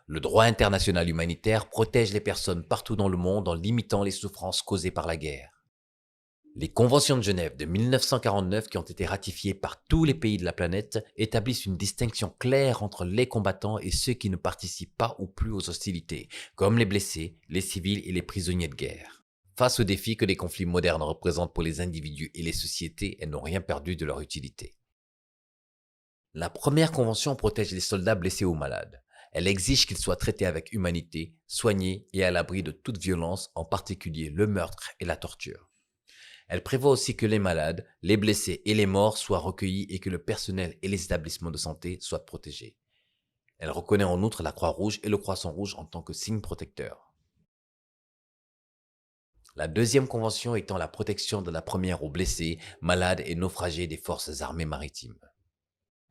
Le droit international humanitaire protège les personnes partout dans le monde en limitant les souffrances causées par la guerre. Les conventions de Genève de 1949 qui ont été ratifiées par tous les pays de la planète établissent une distinction claire entre les combattants et ceux qui ne participent pas ou plus aux hostilités, comme les blessés, les civils et les prisonniers de guerre. Face aux défis que les conflits modernes représentent pour les individus et les sociétés, elles n'ont rien perdu de leur utilité. La première convention protège les soldats blessés ou malades. Elle exige qu'ils soient traités avec humanité, soignés et à l'abri de toute violence, en particulier le meurtre et la torture. Elle prévoit aussi que les malades, les blessés et les morts soient recueillis et que le personnel et les établissements de santé soient protégés. Elle reconnaît en outre la Croix-Rouge et le Croissant-Rouge en tant que signes protecteurs. La deuxième convention étant la protection de la première aux blessés, malades et naufragés des forces armées maritimes.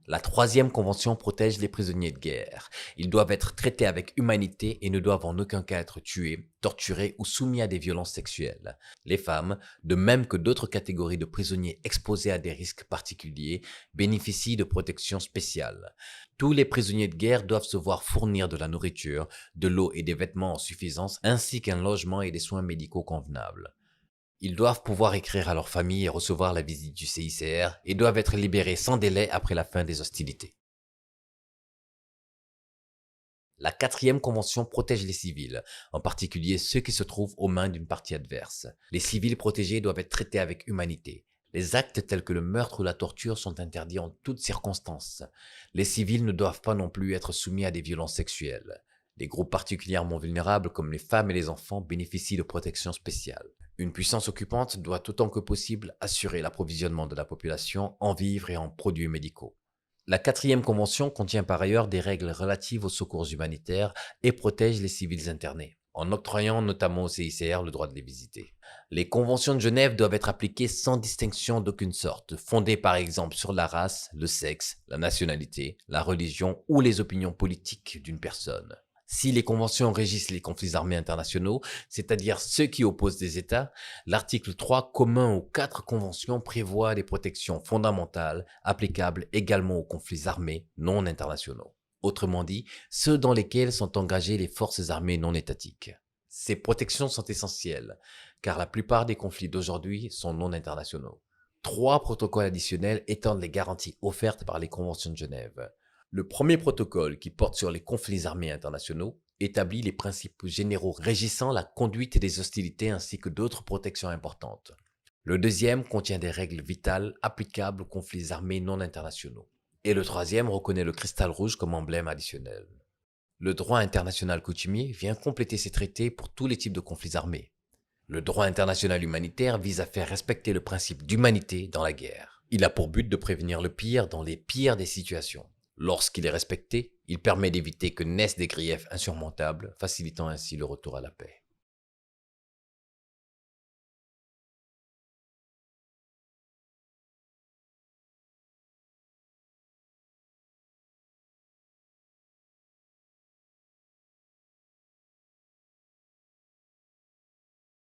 La troisième convention protège les prisonniers de guerre. Ils doivent être traités avec humanité et ne doivent en aucun cas être tués, torturés ou soumis à des violences sexuelles. Les femmes, de même que d'autres catégories de prisonniers exposés à des risques particuliers, bénéficient de protections spéciales. Tous les prisonniers de guerre doivent se voir fournir de la nourriture, de l'eau et des vêtements en suffisance, ainsi qu'un logement et des soins médicaux convenables. Ils doivent pouvoir écrire à leur famille et recevoir la visite du CICR et doivent être libérés sans délai après la fin des hostilités. La quatrième convention protège les civils, en particulier ceux qui se trouvent aux mains d'une partie adverse. Les civils protégés doivent être traités avec humanité. Les actes tels que le meurtre ou la torture sont interdits en toutes circonstances. Les civils ne doivent pas non plus être soumis à des violences sexuelles. Les groupes particulièrement vulnérables comme les femmes et les enfants bénéficient de protections spéciales. Une puissance occupante doit autant que possible assurer l'approvisionnement de la population en vivres et en produits médicaux. La quatrième convention contient par ailleurs des règles relatives aux secours humanitaires et protège les civils internés, en octroyant notamment au CICR le droit de les visiter. Les conventions de Genève doivent être appliquées sans distinction d'aucune sorte, fondées par exemple sur la race, le sexe, la nationalité, la religion ou les opinions politiques d'une personne. Si les conventions régissent les conflits armés internationaux, c'est-à-dire ceux qui opposent des États, l'article 3 commun aux 4 conventions prévoit des protections fondamentales applicables également aux conflits armés non internationaux. Autrement dit, ceux dans lesquels sont engagées les forces armées non étatiques. Ces protections sont essentielles, car la plupart des conflits d'aujourd'hui sont non internationaux. 3 protocoles additionnels étendent les garanties offertes par les conventions de Genève. Le premier protocole, qui porte sur les conflits armés internationaux, établit les principes généraux régissant la conduite des hostilités ainsi que d'autres protections importantes. Le deuxième contient des règles vitales applicables aux conflits armés non internationaux. Et le troisième reconnaît le cristal rouge comme emblème additionnel. Le droit international coutumier vient compléter ces traités pour tous les types de conflits armés. Le droit international humanitaire vise à faire respecter le principe d'humanité dans la guerre. Il a pour but de prévenir le pire dans les pires des situations. Lorsqu'il est respecté, il permet d'éviter que naissent des griefs insurmontables, facilitant ainsi le retour à la paix.